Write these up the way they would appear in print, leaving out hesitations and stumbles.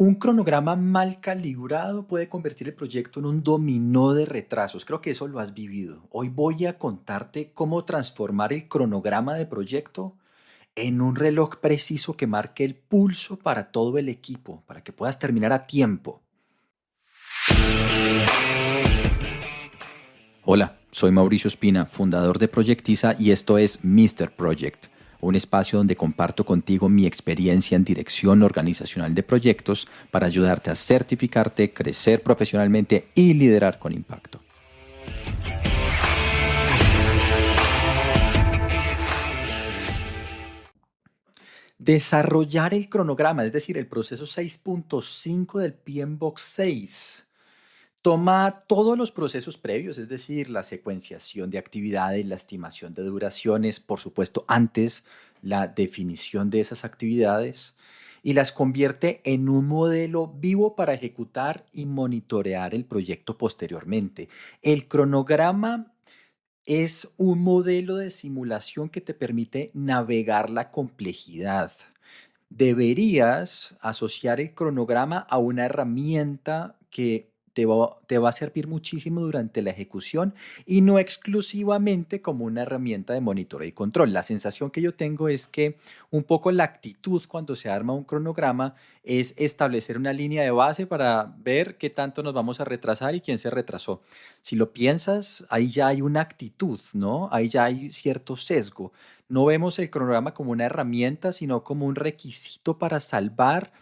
Un cronograma mal calibrado puede convertir el proyecto en un dominó de retrasos. Creo que eso lo has vivido. Hoy voy a contarte cómo transformar el cronograma de proyecto en un reloj preciso que marque el pulso para todo el equipo, para que puedas terminar a tiempo. Hola, soy Mauricio Espina, fundador de Proyectiza y esto es Mr. Project, un espacio donde comparto contigo mi experiencia en dirección organizacional de proyectos para ayudarte a certificarte, crecer profesionalmente y liderar con impacto. Desarrollar el cronograma, es decir, el proceso 6.5 del PMBOK 6. Toma todos los procesos previos, es decir, la secuenciación de actividades, la estimación de duraciones, por supuesto, antes la definición de esas actividades, y las convierte en un modelo vivo para ejecutar y monitorear el proyecto posteriormente. El cronograma es un modelo de simulación que te permite navegar la complejidad. Deberías asociar el cronograma a una herramienta que te va a servir muchísimo durante la ejecución y no exclusivamente como una herramienta de monitoreo y control. La sensación que yo tengo es que un poco la actitud cuando se arma un cronograma es establecer una línea de base para ver qué tanto nos vamos a retrasar y quién se retrasó. Si lo piensas, ahí ya hay una actitud, ¿no? Ahí ya hay cierto sesgo. No vemos el cronograma como una herramienta, sino como un requisito para salvar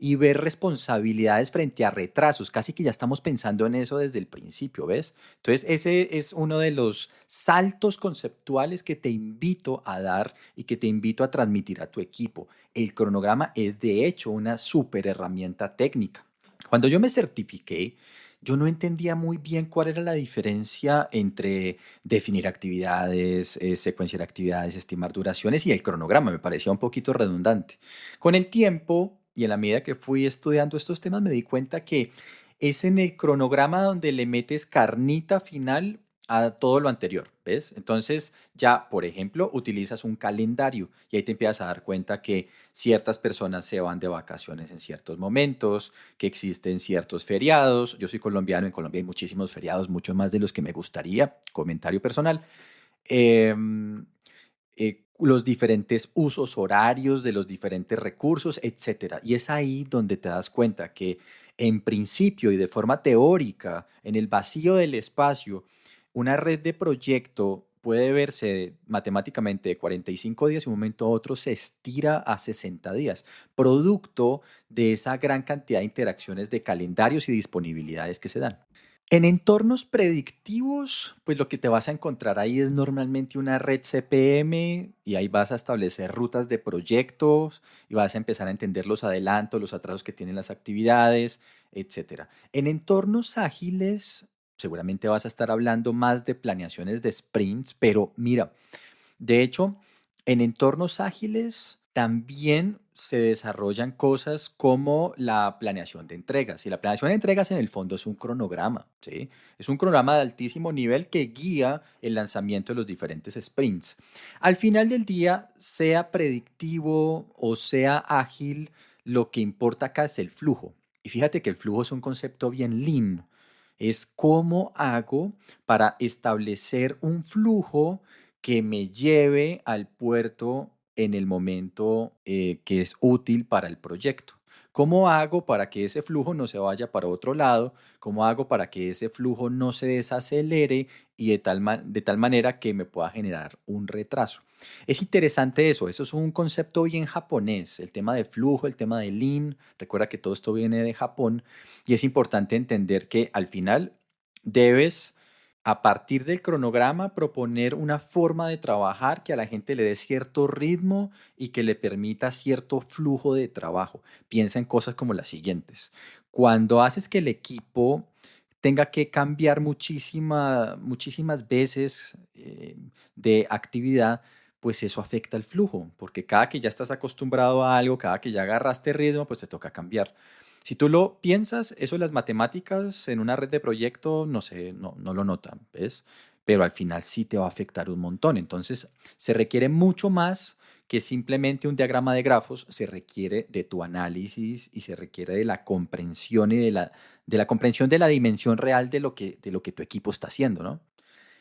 y ver responsabilidades frente a retrasos. Casi que ya estamos pensando en eso desde el principio, ¿ves? Entonces, ese es uno de los saltos conceptuales que te invito a dar y que te invito a transmitir a tu equipo. El cronograma es de hecho una súper herramienta técnica. Cuando yo me certifiqué, yo no entendía muy bien cuál era la diferencia entre definir actividades, secuenciar actividades, estimar duraciones y el cronograma. Me parecía un poquito redundante. Con el tiempo y en la medida que fui estudiando estos temas, me di cuenta que es en el cronograma donde le metes carnita final a todo lo anterior, ¿ves? Entonces ya, por ejemplo, utilizas un calendario y ahí te empiezas a dar cuenta que ciertas personas se van de vacaciones en ciertos momentos, que existen ciertos feriados. Yo soy colombiano, en Colombia hay muchísimos feriados, mucho más de los que me gustaría, comentario personal. Em, los diferentes usos horarios de los diferentes recursos, etcétera. Y es ahí donde te das cuenta que en principio y de forma teórica, en el vacío del espacio, una red de proyecto puede verse matemáticamente de 45 días y un momento a otro se estira a 60 días, producto de esa gran cantidad de interacciones de calendarios y disponibilidades que se dan. En entornos predictivos, pues lo que te vas a encontrar ahí es normalmente una red CPM y ahí vas a establecer rutas de proyectos y vas a empezar a entender los adelantos, los atrasos que tienen las actividades, etcétera. En entornos ágiles, seguramente vas a estar hablando más de planeaciones de sprints, pero mira, de hecho, en entornos ágiles también se desarrollan cosas como la planeación de entregas. Y la planeación de entregas en el fondo es un cronograma, ¿sí? Es un cronograma de altísimo nivel que guía el lanzamiento de los diferentes sprints. Al final del día, sea predictivo o sea ágil, lo que importa acá es el flujo. Y fíjate que el flujo es un concepto bien lean. Es cómo hago para establecer un flujo que me lleve al puerto en el momento que es útil para el proyecto. ¿Cómo hago para que ese flujo no se vaya para otro lado? ¿Cómo hago para que ese flujo no se desacelere y de tal manera que me pueda generar un retraso? Es interesante eso es un concepto bien japonés, el tema de flujo, el tema de lean. Recuerda que todo esto viene de Japón y es importante entender que al final debes a partir del cronograma, proponer una forma de trabajar que a la gente le dé cierto ritmo y que le permita cierto flujo de trabajo. Piensa en cosas como las siguientes. Cuando haces que el equipo tenga que cambiar muchísimas veces de actividad, pues eso afecta el flujo, porque cada que ya estás acostumbrado a algo, cada que ya agarraste ritmo, pues te toca cambiar. Si tú lo piensas, eso de las matemáticas en una red de proyecto, no sé, no lo notan, ¿ves? Pero al final sí te va a afectar un montón. Entonces, se requiere mucho más que es simplemente un diagrama de grafos, se requiere de tu análisis y se requiere de la comprensión y de la comprensión de la dimensión real de lo que tu equipo está haciendo, ¿no?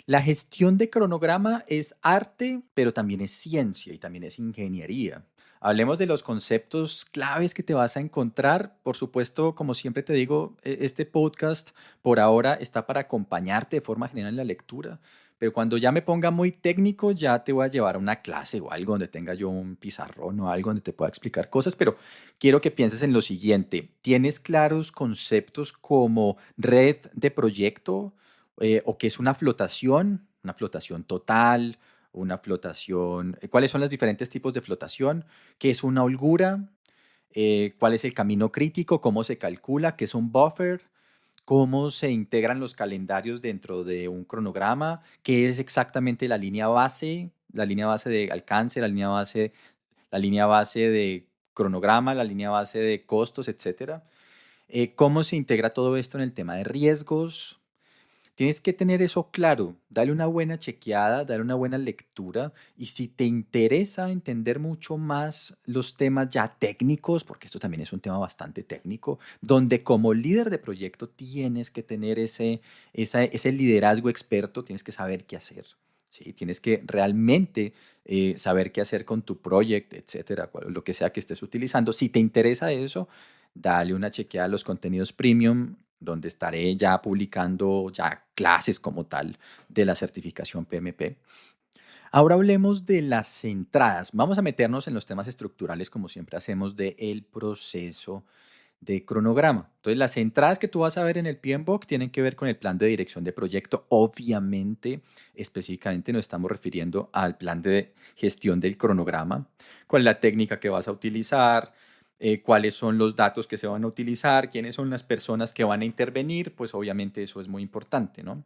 La gestión de cronograma es arte, pero también es ciencia y también es ingeniería. Hablemos de los conceptos claves que te vas a encontrar. Por supuesto, como siempre te digo, este podcast por ahora está para acompañarte de forma general en la lectura, pero cuando ya me ponga muy técnico, ya te voy a llevar a una clase o algo donde tenga yo un pizarrón o algo donde te pueda explicar cosas, pero quiero que pienses en lo siguiente. ¿Tienes claros conceptos como red de proyecto? O qué es una flotación total, una flotación, ¿cuáles son los diferentes tipos de flotación? ¿Qué es una holgura? ¿Cuál es el camino crítico? ¿Cómo se calcula? ¿Qué es un buffer? ¿Cómo se integran los calendarios dentro de un cronograma? ¿Qué es exactamente la línea base? La línea base de alcance, la línea base de cronograma, la línea base de costos, etcétera. ¿Cómo se integra todo esto en el tema de riesgos? Tienes que tener eso claro, dale una buena chequeada, dale una buena lectura y si te interesa entender mucho más los temas ya técnicos, porque esto también es un tema bastante técnico, donde como líder de proyecto tienes que tener ese liderazgo experto, tienes que saber qué hacer. ¿Sí? Tienes que realmente saber qué hacer con tu proyecto, etcétera, lo que sea que estés utilizando. Si te interesa eso, dale una chequeada a los contenidos premium donde estaré ya publicando ya clases como tal de la certificación PMP. Ahora hablemos de las entradas. Vamos a meternos en los temas estructurales como siempre hacemos del proceso de cronograma. Entonces, las entradas que tú vas a ver en el PMBOK tienen que ver con el plan de dirección de proyecto. Obviamente, específicamente nos estamos refiriendo al plan de gestión del cronograma, cuál es la técnica que vas a utilizar, cuáles son los datos que se van a utilizar, quiénes son las personas que van a intervenir, pues obviamente eso es muy importante, ¿no?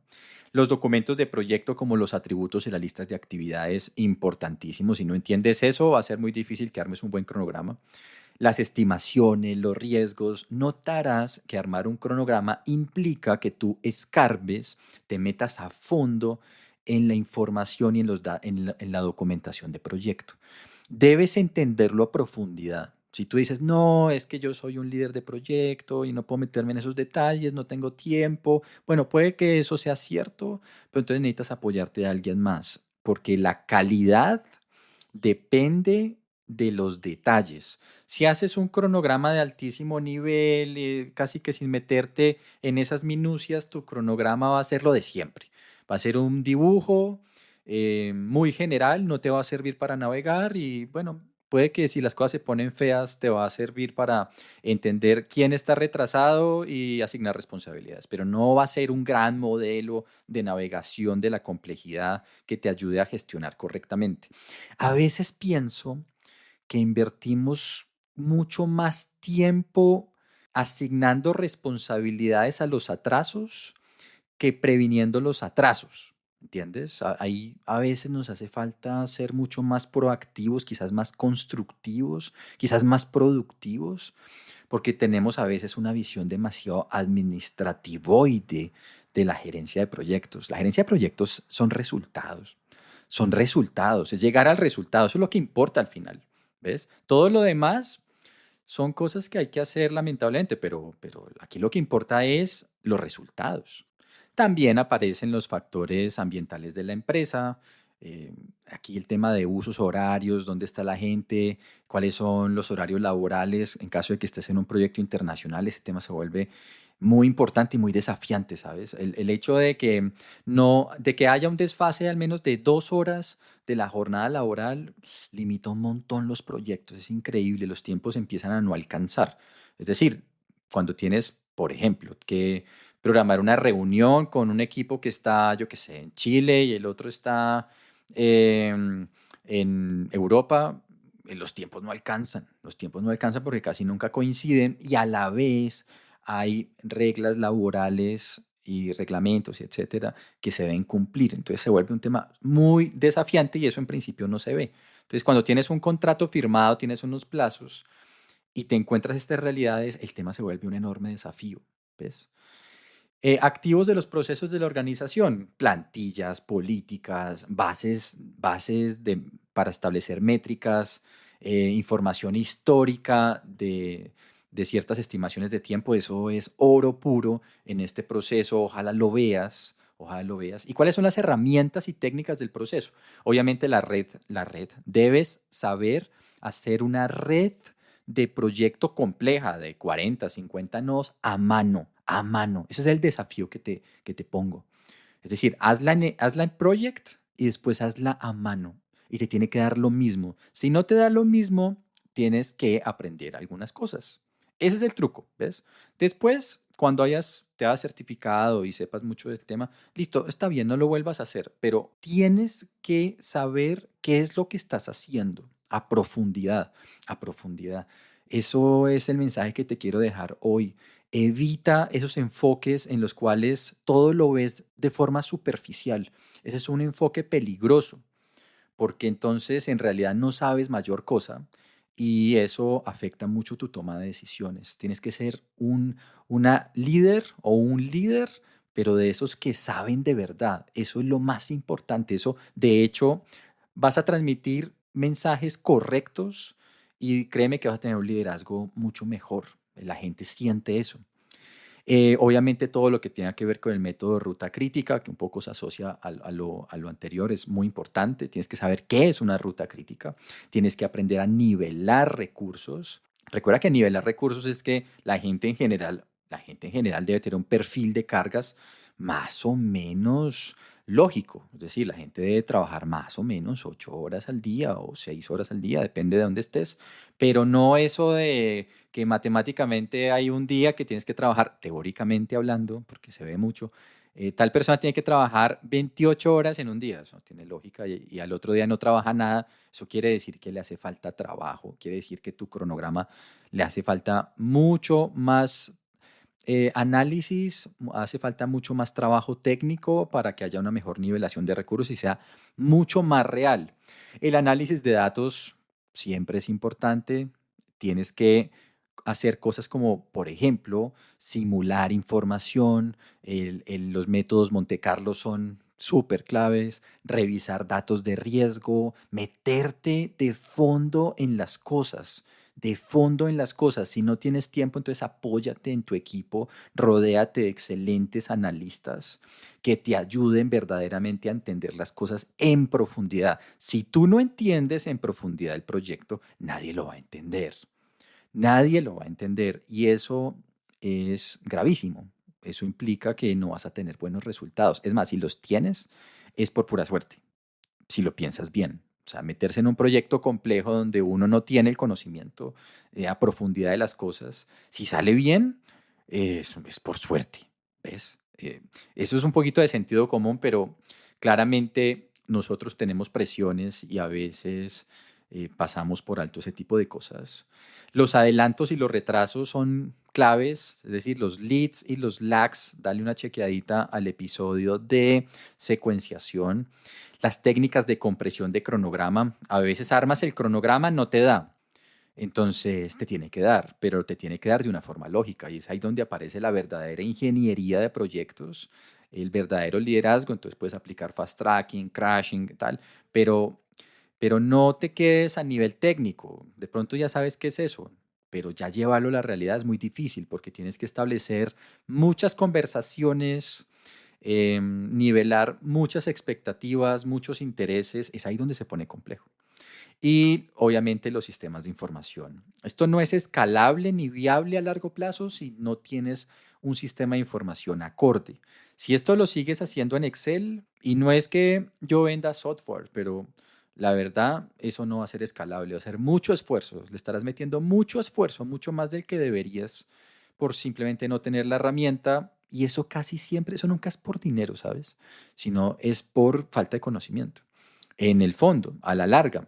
Los documentos de proyecto como los atributos y las listas de actividades, importantísimos. Si no entiendes eso, va a ser muy difícil que armes un buen cronograma. Las estimaciones, los riesgos, notarás que armar un cronograma implica que tú escarbes, te metas a fondo en la información y en la documentación de proyecto. Debes entenderlo a profundidad. Si tú dices, no, es que yo soy un líder de proyecto y no puedo meterme en esos detalles, no tengo tiempo, bueno, puede que eso sea cierto, pero entonces necesitas apoyarte de alguien más, porque la calidad depende de los detalles. Si haces un cronograma de altísimo nivel, casi que sin meterte en esas minucias, tu cronograma va a ser lo de siempre. Va a ser un dibujo muy general, no te va a servir para navegar y bueno, puede que si las cosas se ponen feas, te va a servir para entender quién está retrasado y asignar responsabilidades, pero no va a ser un gran modelo de navegación de la complejidad que te ayude a gestionar correctamente. A veces pienso que invertimos mucho más tiempo asignando responsabilidades a los atrasos que previniendo los atrasos. ¿Entiendes? Ahí a veces nos hace falta ser mucho más proactivos, quizás más constructivos, quizás más productivos, porque tenemos a veces una visión demasiado administrativoide de la gerencia de proyectos. La gerencia de proyectos son resultados, es llegar al resultado, eso es lo que importa al final, ¿ves? Todo lo demás son cosas que hay que hacer lamentablemente, pero aquí lo que importa es los resultados. También aparecen los factores ambientales de la empresa. Aquí el tema de usos horarios, dónde está la gente, cuáles son los horarios laborales en caso de que estés en un proyecto internacional. Ese tema se vuelve muy importante y muy desafiante, ¿sabes? El hecho de que no, de que haya un desfase al menos de 2 horas de la jornada laboral limita un montón los proyectos. Es increíble, los tiempos empiezan a no alcanzar. Es decir, cuando tienes, por ejemplo, que programar una reunión con un equipo que está, yo qué sé, en Chile y el otro está en Europa, los tiempos no alcanzan. Los tiempos no alcanzan porque casi nunca coinciden y a la vez hay reglas laborales y reglamentos, y etcétera, que se deben cumplir. Entonces se vuelve un tema muy desafiante y eso en principio no se ve. Entonces, cuando tienes un contrato firmado, tienes unos plazos y te encuentras estas realidades, el tema se vuelve un enorme desafío, ¿ves? Activos de los procesos de la organización, plantillas, políticas, para establecer métricas, información histórica de ciertas estimaciones de tiempo. Eso es oro puro en este proceso. Ojalá lo veas. Ojalá lo veas. ¿Y cuáles son las herramientas y técnicas del proceso? Obviamente la red. Debes saber hacer una red de proyecto compleja de 40, 50 nodos a mano, a mano. Ese es el desafío que te pongo. Es decir, hazla en project y después hazla a mano. Y te tiene que dar lo mismo. Si no te da lo mismo, tienes que aprender algunas cosas. Ese es el truco, ¿ves? Después, cuando te hayas certificado y sepas mucho del tema, listo, está bien, no lo vuelvas a hacer, pero tienes que saber qué es lo que estás haciendo a profundidad, a profundidad. Eso es el mensaje que te quiero dejar hoy. Evita esos enfoques en los cuales todo lo ves de forma superficial. Ese es un enfoque peligroso, porque entonces en realidad no sabes mayor cosa y eso afecta mucho tu toma de decisiones. Tienes que ser una líder o un líder, pero de esos que saben de verdad. Eso es lo más importante. Eso, de hecho, vas a transmitir mensajes correctos y créeme que vas a tener un liderazgo mucho mejor. La gente siente eso. Obviamente todo lo que tenga que ver con el método de ruta crítica, que un poco se asocia a lo anterior, es muy importante. Tienes que saber qué es una ruta crítica. Tienes que aprender a nivelar recursos. Recuerda que nivelar recursos es que la gente en general debe tener un perfil de cargas más o menos lógico. Es decir, la gente debe trabajar más o menos 8 horas al día o 6 horas al día, depende de dónde estés, pero no eso de que matemáticamente hay un día que tienes que trabajar, teóricamente hablando, porque se ve mucho, tal persona tiene que trabajar 28 horas en un día, eso no tiene lógica, y al otro día no trabaja nada, eso quiere decir que le hace falta trabajo, quiere decir que tu cronograma le hace falta mucho más análisis, hace falta mucho más trabajo técnico para que haya una mejor nivelación de recursos y sea mucho más real. El análisis de datos siempre es importante. Tienes que hacer cosas como, por ejemplo, simular información. Los métodos Monte Carlo son súper claves. Revisar datos de riesgo, meterte de fondo en las cosas. De fondo en las cosas. Si no tienes tiempo, entonces apóyate en tu equipo, rodéate de excelentes analistas que te ayuden verdaderamente a entender las cosas en profundidad. Si tú no entiendes en profundidad el proyecto, nadie lo va a entender. Nadie lo va a entender y eso es gravísimo. Eso implica que no vas a tener buenos resultados. Es más, si los tienes, es por pura suerte, si lo piensas bien. O sea, meterse en un proyecto complejo donde uno no tiene el conocimiento a profundidad de las cosas, si sale bien, es por suerte, ¿ves? Eso es un poquito de sentido común, pero claramente nosotros tenemos presiones y a veces pasamos por alto ese tipo de cosas. Los adelantos y los retrasos son claves, es decir, los leads y los lags. Dale una chequeadita al episodio de secuenciación. Las técnicas de compresión de cronograma. A veces armas el cronograma, no te da. Entonces te tiene que dar, pero te tiene que dar de una forma lógica. Y es ahí donde aparece la verdadera ingeniería de proyectos, el verdadero liderazgo. Entonces puedes aplicar fast tracking, crashing, tal, pero, pero no te quedes a nivel técnico. De pronto ya sabes qué es eso, pero ya llevarlo a la realidad es muy difícil porque tienes que establecer muchas conversaciones, nivelar muchas expectativas, muchos intereses. Es ahí donde se pone complejo. Y obviamente los sistemas de información. Esto no es escalable ni viable a largo plazo si no tienes un sistema de información acorde. Si esto lo sigues haciendo en Excel, y no es que yo venda software, pero la verdad, eso no va a ser escalable, va a ser mucho esfuerzo. Le estarás metiendo mucho esfuerzo, mucho más del que deberías por simplemente no tener la herramienta. Y eso casi siempre, eso nunca es por dinero, ¿sabes? Sino es por falta de conocimiento. En el fondo, a la larga,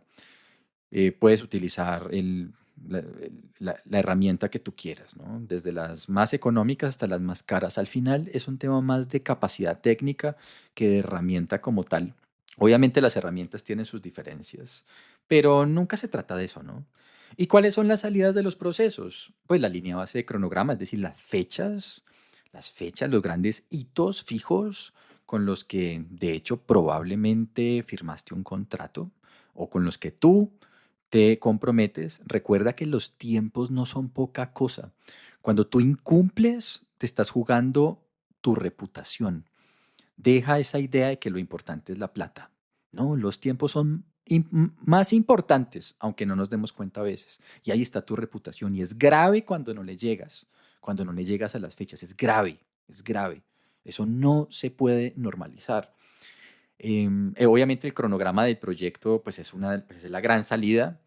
puedes utilizar la herramienta que tú quieras, ¿no? Desde las más económicas hasta las más caras. Al final es un tema más de capacidad técnica que de herramienta como tal. Obviamente las herramientas tienen sus diferencias, pero nunca se trata de eso, ¿no? ¿Y cuáles son las salidas de los procesos? Pues la línea base de cronograma, es decir, las fechas, Las fechas, los grandes hitos fijos con los que de hecho probablemente firmaste un contrato o con los que tú te comprometes, recuerda que los tiempos no son poca cosa. Cuando tú incumples, te estás jugando tu reputación. Deja esa idea de que lo importante es la plata. No, los tiempos son más importantes, aunque no nos demos cuenta a veces. Y ahí está tu reputación. Y es grave cuando no le llegas a las fechas. Es grave, es grave. Eso no se puede normalizar. Obviamente el cronograma del proyecto pues pues, es la gran salida.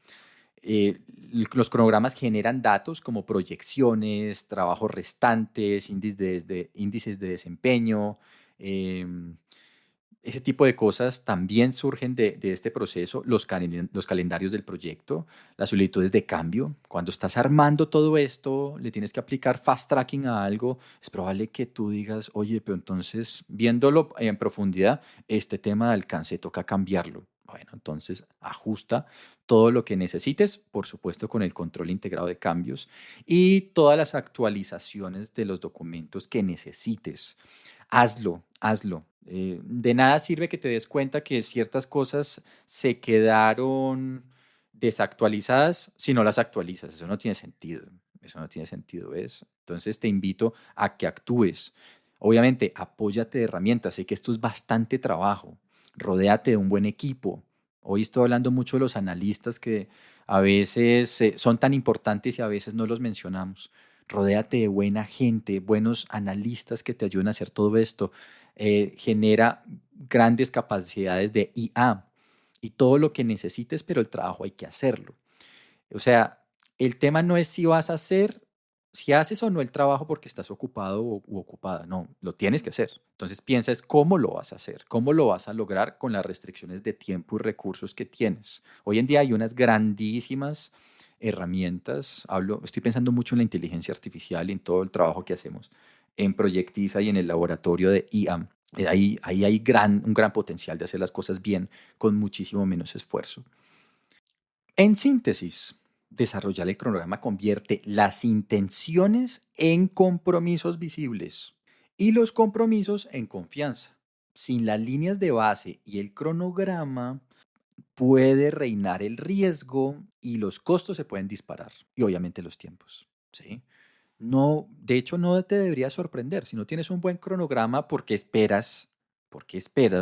Los cronogramas generan datos como proyecciones, trabajos restantes, índices de desempeño. em, Ese tipo de cosas también surgen de este proceso, los calendarios del proyecto, las solicitudes de cambio. Cuando estás armando todo esto, le tienes que aplicar fast tracking a algo, es probable que tú digas, oye, pero entonces, viéndolo en profundidad, este tema de alcance toca cambiarlo. Bueno, entonces ajusta todo lo que necesites, por supuesto con el control integrado de cambios y todas las actualizaciones de los documentos que necesites. Hazlo, hazlo. De nada sirve que te des cuenta que ciertas cosas se quedaron desactualizadas si no las actualizas. Eso no tiene sentido. Eso no tiene sentido, ¿ves? Entonces te invito a que actúes. Obviamente, apóyate de herramientas. Sé que esto es bastante trabajo. Rodéate de un buen equipo. Hoy estoy hablando mucho de los analistas que a veces son tan importantes y a veces no los mencionamos. Rodéate de buena gente, buenos analistas que te ayuden a hacer todo esto. Genera grandes capacidades de IA y todo lo que necesites, pero el trabajo hay que hacerlo. O sea, el tema no es si vas a hacer, si haces o no el trabajo porque estás ocupado u ocupada. No, lo tienes que hacer. Entonces piensa es cómo lo vas a hacer, cómo lo vas a lograr con las restricciones de tiempo y recursos que tienes. Hoy en día hay unas grandísimas herramientas. Estoy pensando mucho en la inteligencia artificial y en todo el trabajo que hacemos en Proyectiza y en el laboratorio de IA. Ahí hay un gran potencial de hacer las cosas bien con muchísimo menos esfuerzo. En síntesis, desarrollar el cronograma convierte las intenciones en compromisos visibles y los compromisos en confianza. Sin las líneas de base y el cronograma puede reinar el riesgo y los costos se pueden disparar y obviamente los tiempos, ¿sí? No, de hecho no te debería sorprender si no tienes un buen cronograma porque esperas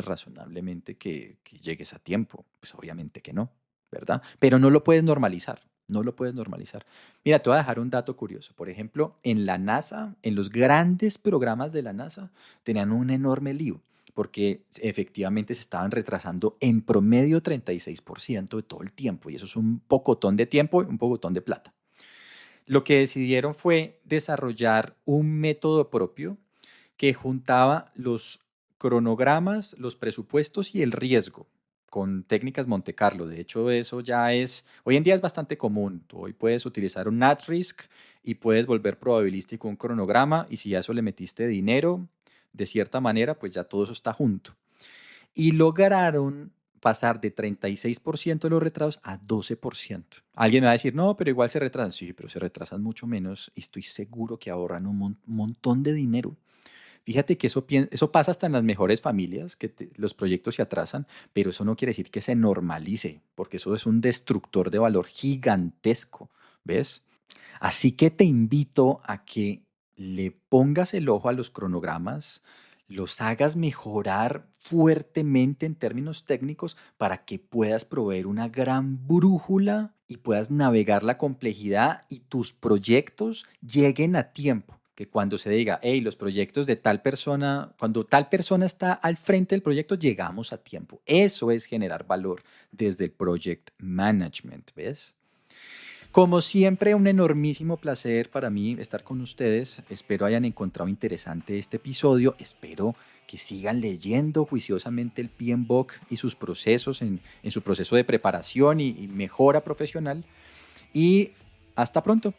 razonablemente que llegues a tiempo. Pues obviamente que no, ¿verdad? Pero no lo puedes normalizar, no lo puedes normalizar. Mira, te voy a dejar un dato curioso. Por ejemplo, en la NASA, en los grandes programas de la NASA, tenían un enorme lío porque efectivamente se estaban retrasando en promedio 36% de todo el tiempo y eso es un pocotón de tiempo y un pocotón de plata. Lo que decidieron fue desarrollar un método propio que juntaba los cronogramas, los presupuestos y el riesgo con técnicas Monte Carlo. De hecho, eso ya hoy en día es bastante común. Tú hoy puedes utilizar un NatRisk y puedes volver probabilístico un cronograma y si a eso le metiste dinero, de cierta manera, pues ya todo eso está junto. Y lograron pasar de 36% de los retrasos a 12%. Alguien me va a decir, no, pero igual se retrasan. Sí, pero se retrasan mucho menos y estoy seguro que ahorran un montón de dinero. Fíjate que eso pasa hasta en las mejores familias, que los proyectos se atrasan, pero eso no quiere decir que se normalice, porque eso es un destructor de valor gigantesco, ¿ves? Así que te invito a que le pongas el ojo a los cronogramas, los hagas mejorar fuertemente en términos técnicos para que puedas proveer una gran brújula y puedas navegar la complejidad y tus proyectos lleguen a tiempo. Que cuando se diga, hey, los proyectos de tal persona, cuando tal persona está al frente del proyecto, llegamos a tiempo. Eso es generar valor desde el project management, ¿ves? Como siempre, un enormísimo placer para mí estar con ustedes. Espero hayan encontrado interesante este episodio. Espero que sigan leyendo juiciosamente el PMBOK y sus procesos en su proceso de preparación y mejora profesional. Y hasta pronto.